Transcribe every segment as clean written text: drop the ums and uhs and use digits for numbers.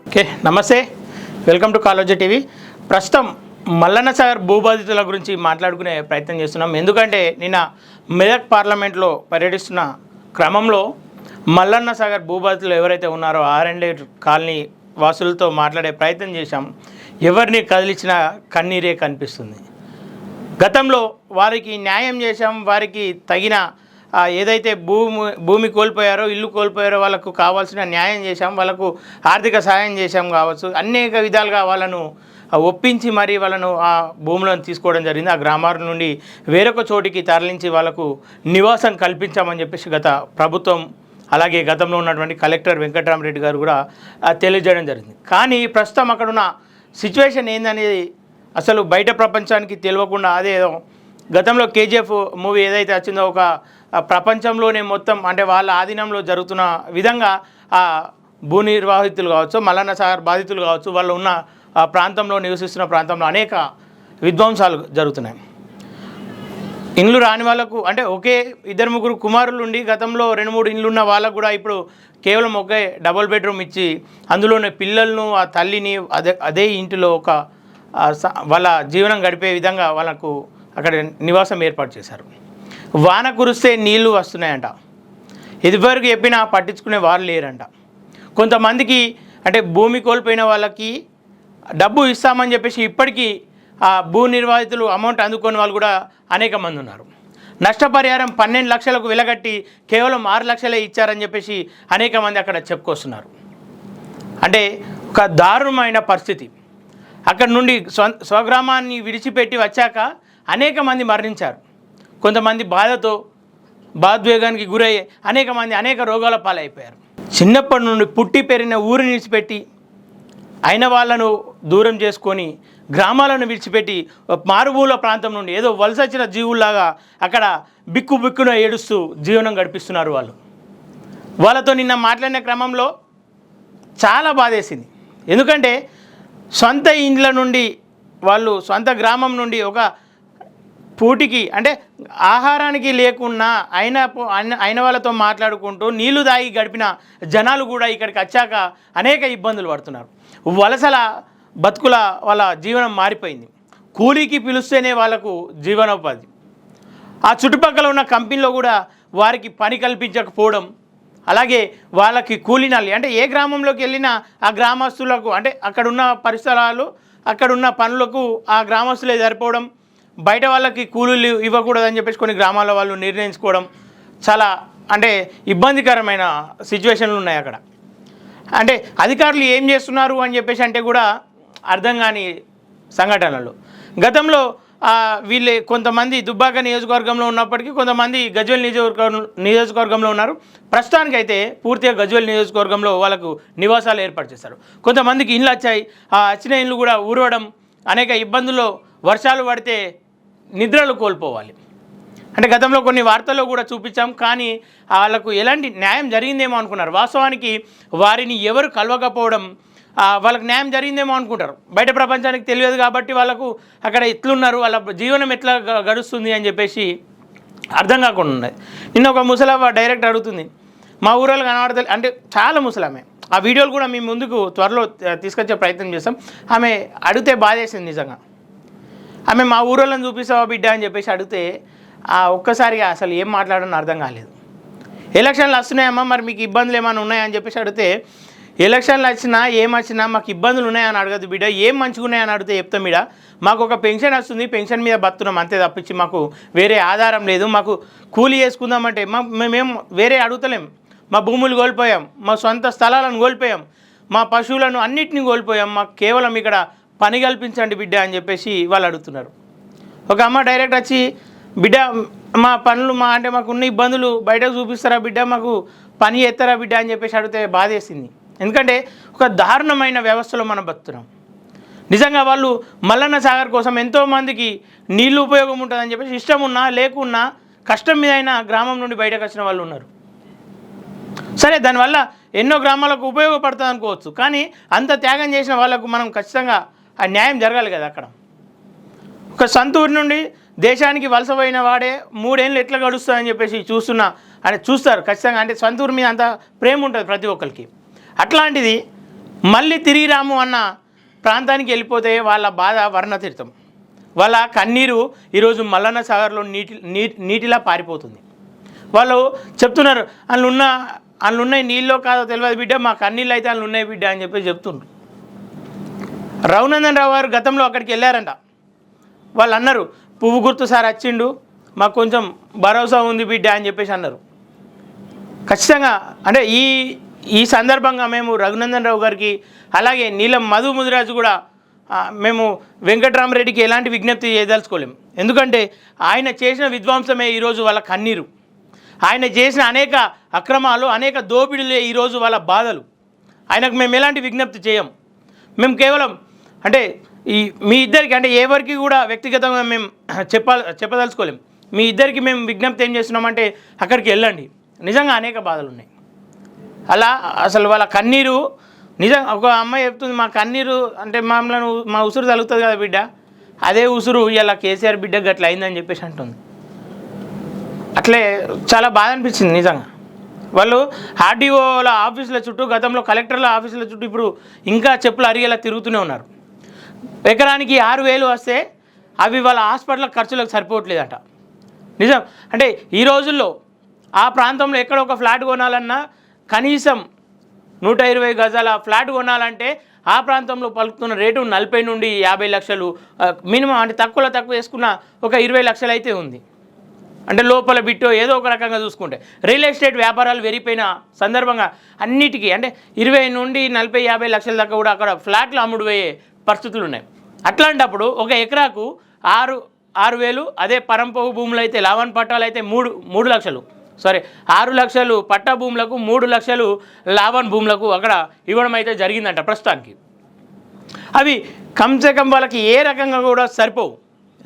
Okay, నమస్తే, welcome to Kaloji TV. ప్రస్తుతం మల్లన్న సాగర్ భూబాధితుల గురించి మాట్లాడుకునే ప్రయత్నం చేస్తున్నాం. ఎందుకంటే నిన్న మెదక్ పార్లమెంట్లో పర్యటిస్తున్న క్రమంలో మల్లన్న సాగర్ భూబాధితులు ఎవరైతే ఉన్నారో R&D కాలనీ వాసులతో మాట్లాడే ప్రయత్నం చేశాం. ఎవరిని కదిలించినా కన్నీరే కనిపిస్తుంది. గతంలో వారికి న్యాయం చేశాం, వారికి తగిన ఏదైతే భూమి కోల్పోయారో, ఇల్లు కోల్పోయారో వాళ్ళకు కావాల్సిన న్యాయం చేశాం, వాళ్ళకు ఆర్థిక సహాయం చేశాం కావచ్చు, అనేక విధాలుగా వాళ్ళను ఒప్పించి మరీ వాళ్ళను ఆ భూములను తీసుకోవడం జరిగింది. ఆ గ్రామాల నుండి వేరొక చోటికి తరలించి వాళ్ళకు నివాసం కల్పించామని చెప్పేసి గత ప్రభుత్వం, అలాగే గతంలో ఉన్నటువంటి కలెక్టర్ వెంకటరామరెడ్డి గారు కూడా తెలియజేయడం జరిగింది. కానీ ప్రస్తుతం అక్కడున్న సిచ్యువేషన్ ఏందనేది అసలు బయట ప్రపంచానికి తెలియకుండా అదేదో గతంలో KGF మూవీ ఏదైతే వచ్చిందో ఒక ప్రపంచంలోనే మొత్తం అంటే వాళ్ళ ఆధీనంలో జరుగుతున్న విధంగా ఆ భూ నిర్వాహితులు కావచ్చు, మల్లన్న సాగర్ బాధితులు కావచ్చు, వాళ్ళు ఉన్న ప్రాంతంలో నివసిస్తున్న ప్రాంతంలో అనేక విధ్వంసాలు జరుగుతున్నాయి. ఇండ్లు రాని వాళ్ళకు అంటే ఒకే 2-3 కుమారులు ఉండి గతంలో 2-3 ఇండ్లు ఉన్న వాళ్ళకు కూడా ఇప్పుడు కేవలం ఒకే డబుల్ బెడ్రూమ్ ఇచ్చి అందులోనే పిల్లలను ఆ తల్లిని అదే ఇంటిలో ఒక వాళ్ళ జీవనం గడిపే విధంగా వాళ్ళకు అక్కడ నివాసం ఏర్పాటు చేశారు. వాన కురిస్తే నీళ్లు వస్తున్నాయంట, ఇదివరకు చెప్పినా పట్టించుకునే వారు లేరంట. కొంతమందికి అంటే భూమి కోల్పోయిన వాళ్ళకి డబ్బు ఇస్తామని చెప్పేసి ఇప్పటికీ ఆ భూ నిర్వాహితులు అమౌంట్ అందుకొని వాళ్ళు కూడా అనేక మంది ఉన్నారు. నష్టపరిహారం 12 లక్షలకు వెలగట్టి కేవలం 6 లక్షలే ఇచ్చారని చెప్పేసి అనేక మంది అక్కడ చెప్పుకొస్తున్నారు. అంటే ఒక దారుణమైన పరిస్థితి. అక్కడ నుండి స్వగ్రామాన్ని విడిచిపెట్టి వచ్చాక అనేక మంది మరణించారు. కొంతమంది బాధతో భావోద్వేగానికి గురయ్యే అనేక మంది అనేక రోగాల పాలైపోయారు. చిన్నప్పటి నుండి పుట్టి పెరిగిన ఊరిని విడిచిపెట్టి అయిన వాళ్ళను దూరం చేసుకొని గ్రామాలను విడిచిపెట్టి మారుమూల ప్రాంతం నుండి ఏదో వలస వచ్చిన జీవుల్లాగా అక్కడ బిక్కున ఏడుస్తూ జీవనం గడిపిస్తున్నారు వాళ్ళు. వాళ్ళతో నిన్న మాట్లాడిన క్రమంలో చాలా బాధేసింది. ఎందుకంటే సొంత ఇండ్ల నుండి వాళ్ళు సొంత గ్రామం నుండి ఒక పూటికి అంటే ఆహారానికి లేకున్నా అయిన వాళ్ళతో మాట్లాడుకుంటూ నీళ్లు దాగి గడిపిన జనాలు కూడా ఇక్కడికి వచ్చాక అనేక ఇబ్బందులు పడుతున్నారు. వలసల బతుకుల వాళ్ళ జీవనం మారిపోయింది. కూలీకి పిలుస్తేనే వాళ్ళకు జీవనోపాధి. ఆ చుట్టుపక్కల ఉన్న కంపెనీలో కూడా వారికి పని కల్పించకపోవడం, అలాగే వాళ్ళకి కూలీనాలి అంటే ఏ గ్రామంలోకి వెళ్ళినా ఆ గ్రామస్తులకు అంటే అక్కడున్న పరిసరాలు అక్కడున్న పనులకు ఆ గ్రామస్తులే సరిపోవడం, బయట వాళ్ళకి కూలీలు ఇవ్వకూడదని చెప్పేసి కొన్ని గ్రామాల వాళ్ళు నిర్ణయించుకోవడం చాలా అంటే ఇబ్బందికరమైన సిచ్యువేషన్లు ఉన్నాయి అక్కడ. అంటే అధికారులు ఏం చేస్తున్నారు అని చెప్పేసి అంటే కూడా అర్థం కాని సంఘటనలు. గతంలో వీళ్ళు కొంతమంది దుబ్బాక నియోజకవర్గంలో ఉన్నప్పటికీ కొంతమంది గజ్వేల్ నియోజకవర్గంలో ఉన్నారు. ప్రస్తుతానికైతే పూర్తిగా గజ్వేల్ నియోజకవర్గంలో వాళ్ళకు నివాసాలు ఏర్పాటు చేశారు. కొంతమందికి ఇండ్లు వచ్చాయి. ఆ వచ్చిన ఇండ్లు కూడా ఊరవడం, అనేక ఇబ్బందుల్లో వర్షాలు పడితే నిద్రలు కోల్పోవాలి. అంటే గతంలో కొన్ని వార్తల్లో కూడా చూపించాం. కానీ వాళ్ళకు ఎలాంటి న్యాయం జరిగిందేమో అనుకున్నారు. వాస్తవానికి వారిని ఎవరు కలవకపోవడం వాళ్ళకు న్యాయం జరిగిందేమో అనుకుంటారు. బయట ప్రపంచానికి తెలియదు కాబట్టి వాళ్ళకు అక్కడ ఎట్లున్నారు, వాళ్ళ జీవనం ఎట్లా గడుస్తుంది అని చెప్పేసి అర్థం కాకుండా ఉన్నది. నిన్న ఒక ముసలవ్వ డైరెక్ట్ అడుగుతుంది, మా ఊళ్ళో కనబడతలే అంటే చాలా ముసలామె. ఆ వీడియోలు కూడా మేము ముందుకు త్వరలో తీసుకొచ్చే ప్రయత్నం చేస్తాం. ఆమె అడిగితే బాధేసింది నిజంగా. ఆమె మా ఊరోళ్ళని చూపిస్తావా బిడ్డ అని చెప్పేసి అడిగితే ఒక్కసారిగా అసలు ఏం మాట్లాడని అర్థం కాలేదు. ఎలక్షన్లు వస్తున్నాయమ్మా, మరి మీకు ఇబ్బందులు ఏమైనా ఉన్నాయని చెప్పేసి అడిగితే ఎలక్షన్లు వచ్చినా ఏమొచ్చినా మాకు ఇబ్బందులు ఉన్నాయని అడగదు బిడ్డ, ఏం మంచిగా ఉన్నాయని అడిగితే చెప్తాం బిడ్డ, మాకు ఒక పెన్షన్ వస్తుంది, పెన్షన్ మీద బతున్నాం అంతే తప్పించి మాకు వేరే ఆధారం లేదు, మాకు కూలి చేసుకుందామంటే మేము వేరే అడుగుతలేం, మా భూములు కోల్పోయాం, మా సొంత స్థలాలను కోల్పోయాం, మా పశువులను అన్నిటిని కోల్పోయాం, మాకు కేవలం ఇక్కడ పని కల్పించండి బిడ్డ అని చెప్పేసి వాళ్ళు అడుగుతున్నారు. ఒక అమ్మ డైరెక్ట్ వచ్చి బిడ్డ మా పనులు అంటే మాకు ఉన్న ఇబ్బందులు బయటకు చూపిస్తారా బిడ్డ, మాకు పని చేస్తారా బిడ్డ అని చెప్పేసి అడిగితే బాధేసింది. ఎందుకంటే ఒక దారుణమైన వ్యవస్థలో మనం బతున్నాం. నిజంగా వాళ్ళు మల్లన్న సాగర్ కోసం ఎంతోమందికి నీళ్ళు ఉపయోగం ఉంటుందని చెప్పేసి ఇష్టం ఉన్నా లేకున్నా కష్టం మీద అయినా గ్రామం నుండి బయటకు వచ్చిన వాళ్ళు ఉన్నారు. సరే, దానివల్ల ఎన్నో గ్రామాలకు ఉపయోగపడుతుంది అనుకోవచ్చు. కానీ అంత త్యాగం చేసిన వాళ్ళకు మనం ఖచ్చితంగా ఆ న్యాయం జరగాలి కదా. అక్కడ ఒక సొంత ఊరి నుండి దేశానికి వలస పోయిన వాడే 3 ఏళ్ళు ఎట్లా గడుస్తుందని చెప్పేసి చూస్తారు ఖచ్చితంగా. అంటే సొంత ఊరి మీద అంత ప్రేమ ఉంటుంది ప్రతి ఒక్కరికి. అట్లాంటిది మళ్ళీ తిరిగి రాము అన్న ప్రాంతానికి వెళ్ళిపోతే వాళ్ళ బాధ వర్ణతీర్థం. వాళ్ళ కన్నీరు ఈరోజు మల్లన్న సాగర్లో నీటిలా పారిపోతుంది. వాళ్ళు చెప్తున్నారు, అందులో ఉన్నాయి నీళ్ళలో కాదో తెలియదు బిడ్డ, మా కన్నీళ్ళు అయితే అందులో ఉన్నాయి బిడ్డ అని చెప్పి చెప్తున్నారు. రఘునందన్ రావు గారు గతంలో అక్కడికి వెళ్ళారంట. వాళ్ళు అన్నారు, పువ్వు గుర్తు సార్ వచ్చిండు, మాకు కొంచెం భరోసా ఉంది బిడ్డ అని చెప్పేసి అన్నారు. ఖచ్చితంగా అంటే ఈ సందర్భంగా మేము రఘునందన్ రావు గారికి అలాగే నీలం మధు ముదిరాజు కూడా మేము వెంకటరామరెడ్డికి ఎలాంటి విజ్ఞప్తి చేయదలుచుకోలేము. ఎందుకంటే ఆయన చేసిన విధ్వంసమే ఈరోజు వాళ్ళ కన్నీరు, ఆయన చేసిన అనేక అక్రమాలు, అనేక దోపిడీలే ఈరోజు వాళ్ళ బాధలు. ఆయనకు మేము ఎలాంటి విజ్ఞప్తి చేయం. మేము కేవలం అంటే మీ ఇద్దరికి అంటే ఎవరికి కూడా వ్యక్తిగతంగా మేము చెప్పదలుచుకోలేము. మీ ఇద్దరికి మేము విజ్ఞప్తి ఏం చేస్తున్నామంటే అక్కడికి వెళ్ళండి, నిజంగా అనేక బాధలు ఉన్నాయి. అలా అసలు వాళ్ళ కన్నీరు నిజంగా ఒక అమ్మాయి చెప్తుంది, మా కన్నీరు అంటే మా ఉసురు తగులుతుంది కదా బిడ్డ, అదే ఉసురు ఇలా కేసీఆర్ బిడ్డ గట్ల అయిందని చెప్పేసి అంటుంది. అట్లే చాలా బాధ అనిపించింది నిజంగా. వాళ్ళు ఆర్డీఓల ఆఫీసుల చుట్టూ, గతంలో కలెక్టర్ల ఆఫీసుల చుట్టూ ఇప్పుడు ఇంకా చెప్పులు అరిగేలా తిరుగుతూనే ఉన్నారు. ఎకరానికి 6,000 వస్తే అవి వాళ్ళ హాస్పిటల్ ఖర్చులకు సరిపోవట్లేదట. నిజం అంటే ఈ రోజుల్లో ఆ ప్రాంతంలో ఎక్కడ ఒక ఫ్లాట్ కొనాలన్నా కనీసం 120 గజాల ఫ్లాట్ కొనాలంటే ఆ ప్రాంతంలో పలుకుతున్న రేటు 40 నుండి 50 లక్షలు మినిమం. అంటే తక్కువ వేసుకున్న ఒక 20 లక్షలు అయితే ఉంది. అంటే లోపల బిట్టో ఏదో ఒక రకంగా చూసుకుంటే రియల్ ఎస్టేట్ వ్యాపారాలు పెరిగిపోయిన సందర్భంగా అన్నిటికీ అంటే 20 నుండి 40, 50 లక్షల దాకా కూడా అక్కడ ఫ్లాట్లు అమ్ముడు పోయే పరిస్థితులు ఉన్నాయి. అట్లాంటప్పుడు ఒక ఎకరాకు 6,000, అదే పరంపోగు భూములు అయితే లావన్ పట్టాలు అయితే 3 లక్షలు, 6 లక్షలు పట్టా భూములకు, 3 లక్షలు లావన్ భూములకు అక్కడ ఇవ్వడం అయితే జరిగిందంట ప్రస్తుతానికి. అవి కమ్సే కమ్ వాళ్ళకి ఏ రకంగా కూడా సరిపోవు.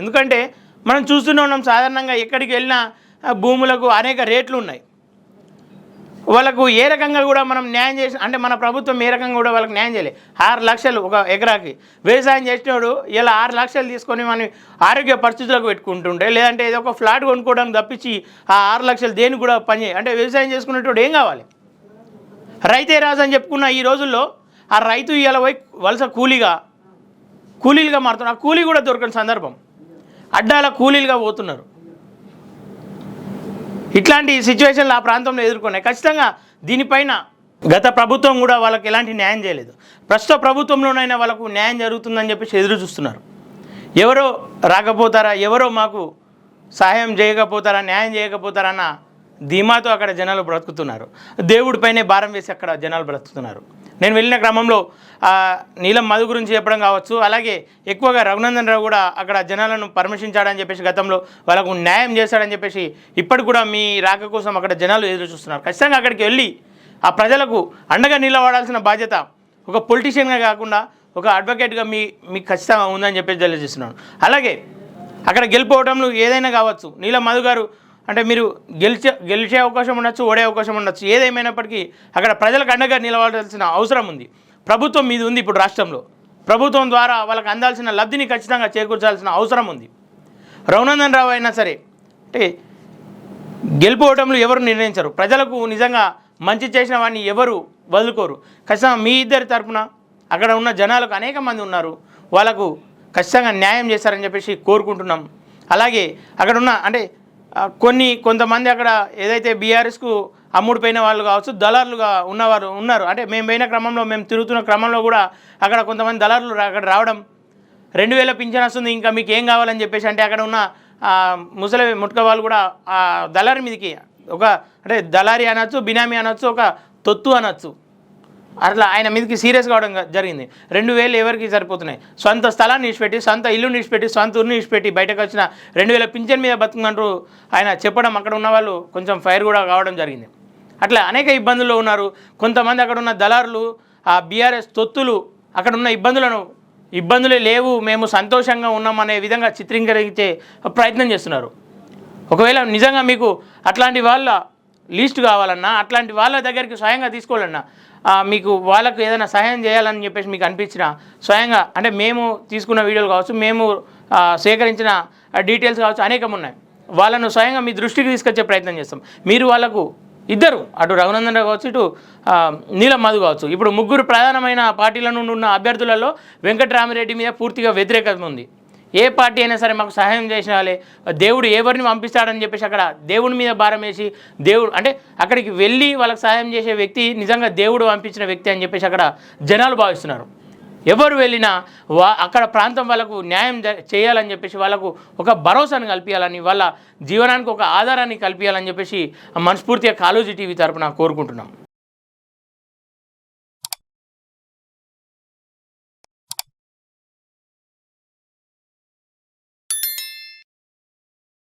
ఎందుకంటే మనం చూస్తూనే ఉన్నాం, సాధారణంగా ఎక్కడికి వెళ్ళినా భూములకు అనేక రేట్లు ఉన్నాయి. వాళ్ళకు ఏ రకంగా కూడా మనం న్యాయం చేసి అంటే మన ప్రభుత్వం ఏ రకంగా కూడా వాళ్ళకి న్యాయం చేయలేదు. 6 లక్షలు ఒక ఎకరాకి వ్యవసాయం చేసినోడు ఇలా 6 లక్షలు తీసుకొని మనం ఆరోగ్య పరిస్థితులకు పెట్టుకుంటుంటే, లేదంటే ఏదో ఒక ఫ్లాట్ కొనుక్కోవడానికి తప్పించి ఆ 6 లక్షలు దేనికి కూడా పనిచేయ అంటే వ్యవసాయం చేసుకునేటోడు ఏం కావాలి? రైతే రాజు అని చెప్పుకున్న ఈ రోజుల్లో ఆ రైతు ఇలా పోయి వలస కూలీలుగా మారుతున్నారు. ఆ కూలీ కూడా దొరకని సందర్భం, అడ్డాల కూలీలుగా పోతున్నారు. ఇట్లాంటి సిచ్యువేషన్లు ఆ ప్రాంతంలో ఎదుర్కొన్నాయి. ఖచ్చితంగా దీనిపైన గత ప్రభుత్వం కూడా వాళ్ళకి ఎలాంటి న్యాయం చేయలేదు. ప్రస్తుత ప్రభుత్వంలోనైనా వాళ్ళకు న్యాయం జరుగుతుందని చెప్పేసి ఎదురు చూస్తున్నారు. ఎవరో రాకపోతారా, ఎవరో మాకు సహాయం చేయకపోతారా, న్యాయం చేయకపోతారన్న ధీమాతో అక్కడ జనాలు బ్రతుకుతున్నారు. దేవుడిపైనే భారం వేసి అక్కడ జనాలు బ్రతుకుతున్నారు. నేను వెళ్ళిన క్రమంలో నీలం మధు గురించి చెప్పడం కావచ్చు, అలాగే ఎక్కువగా రఘునందన్ రావు కూడా అక్కడ జనాలను పరామర్శించాడని చెప్పేసి, గతంలో వాళ్ళకు న్యాయం చేశాడని చెప్పేసి ఇప్పటికి కూడా మీ రాక కోసం అక్కడ జనాలు ఎదురు చూస్తున్నారు. ఖచ్చితంగా అక్కడికి వెళ్ళి ఆ ప్రజలకు అండగా నిలబడాల్సిన బాధ్యత ఒక పొలిటీషియన్గా కాకుండా ఒక అడ్వకేట్గా మీకు ఖచ్చితంగా ఉందని చెప్పేసి తెలియజేస్తున్నాను. అలాగే అక్కడ గెలిపోవడంలో ఏదైనా కావచ్చు, నీలం మధు గారు అంటే మీరు గెలిచే అవకాశం ఉండొచ్చు, ఓడే అవకాశం ఉండొచ్చు, ఏదేమైనప్పటికీ అక్కడ ప్రజలకు అండగా నిలబడాల్సిన అవసరం ఉంది. ప్రభుత్వం మీద ఉంది. ఇప్పుడు రాష్ట్రంలో ప్రభుత్వం ద్వారా వాళ్ళకి అందాల్సిన లబ్ధిని ఖచ్చితంగా చేకూర్చాల్సిన అవసరం ఉంది. రఘునందన్ రావు అయినా సరే అంటే గెలిపోవడంలో ఎవరు నిర్ణయించరు. ప్రజలకు నిజంగా మంచి చేసిన వాడిని ఎవరు వదులుకోరు. ఖచ్చితంగా మీ ఇద్దరి తరపున అక్కడ ఉన్న జనాలకు అనేక మంది ఉన్నారు, వాళ్ళకు ఖచ్చితంగా న్యాయం చేస్తారని చెప్పేసి కోరుకుంటున్నాం. అలాగే అక్కడ ఉన్న అంటే కొంతమంది అక్కడ ఏదైతే బీఆర్ఎస్కు అమ్ముడుపోయిన వాళ్ళు కావచ్చు, దళారులుగా ఉన్నవారు ఉన్నారు. అంటే మేము పోయిన క్రమంలో, మేము తిరుగుతున్న క్రమంలో కూడా అక్కడ కొంతమంది దళారులు అక్కడ రావడం, 2,000 పింఛన్ వస్తుంది, ఇంకా మీకు ఏం కావాలని చెప్పేసి అంటే అక్కడ ఉన్న ముసలి ముట్క వాళ్ళు కూడా ఆ దళారి మీదకి ఒక అంటే దళారి అనొచ్చు, బినామీ అనొచ్చు, ఒక తొత్తు అనొచ్చు, అట్లా ఆయన మీదకి సీరియస్ కావడం జరిగింది. 2,000 ఎవరికి సరిపోతున్నాయి? సొంత స్థలాన్ని ఇచ్చిపెట్టి, సొంత ఇల్లుని ఇచ్చిపెట్టి, సొంత ఊరిని ఇచ్చిపెట్టి బయటకు వచ్చిన 2,000 పింఛన్ మీద బతుకుమంటూ ఆయన చెప్పడం అక్కడ ఉన్న వాళ్ళు కొంచెం ఫైర్ కూడా కావడం జరిగింది. అట్లా అనేక ఇబ్బందుల్లో ఉన్నారు. కొంతమంది అక్కడ ఉన్న దళారులు, ఆ బీఆర్ఎస్ తొత్తులు అక్కడ ఉన్న ఇబ్బందులే లేవు, మేము సంతోషంగా ఉన్నామనే విధంగా చిత్రీకరించే ప్రయత్నం చేస్తున్నారు. ఒకవేళ నిజంగా మీకు అట్లాంటి వాళ్ళ లీస్ట్ కావాలన్నా, అట్లాంటి వాళ్ళ దగ్గరికి స్వయంగా తీసుకోవాలన్నా, మీకు వాళ్ళకు ఏదైనా సహాయం చేయాలని చెప్పేసి మీకు అనిపించిన స్వయంగా అంటే మేము తీసుకున్న వీడియోలు కావచ్చు, మేము సేకరించిన డీటెయిల్స్ కావచ్చు, అనేకం ఉన్నాయి. వాళ్ళను స్వయంగా మీ దృష్టికి తీసుకొచ్చే ప్రయత్నం చేస్తాం. మీరు వాళ్ళకు ఇద్దరు, అటు రఘునందన్ రావు కావచ్చు, ఇటు నీలం మధు కావచ్చు. ఇప్పుడు ముగ్గురు ప్రధానమైన పార్టీల నుండి ఉన్న అభ్యర్థులలో వెంకటరామిరెడ్డి మీద పూర్తిగా వ్యతిరేకత ఉంది. ఏ పార్టీ అయినా సరే మాకు సహాయం చేసినాలే, దేవుడు ఎవరిని పంపిస్తాడని చెప్పేసి అక్కడ దేవుడి మీద భారం వేసి, దేవుడు అంటే అక్కడికి వెళ్ళి వాళ్ళకి సహాయం చేసే వ్యక్తి నిజంగా దేవుడు పంపించిన వ్యక్తి అని చెప్పేసి అక్కడ జనాలు భావిస్తున్నారు. ఎవరు వెళ్ళినా అక్కడ ప్రాంతం వాళ్ళకు న్యాయం చేయాలని చెప్పేసి, వాళ్ళకు ఒక భరోసాను కల్పించాలని, వాళ్ళ జీవనానికి ఒక ఆధారాన్ని కల్పించాలని చెప్పేసి మనస్ఫూర్తిగా కాళోజీ టీవీ తరపున కోరుకుంటున్నాం.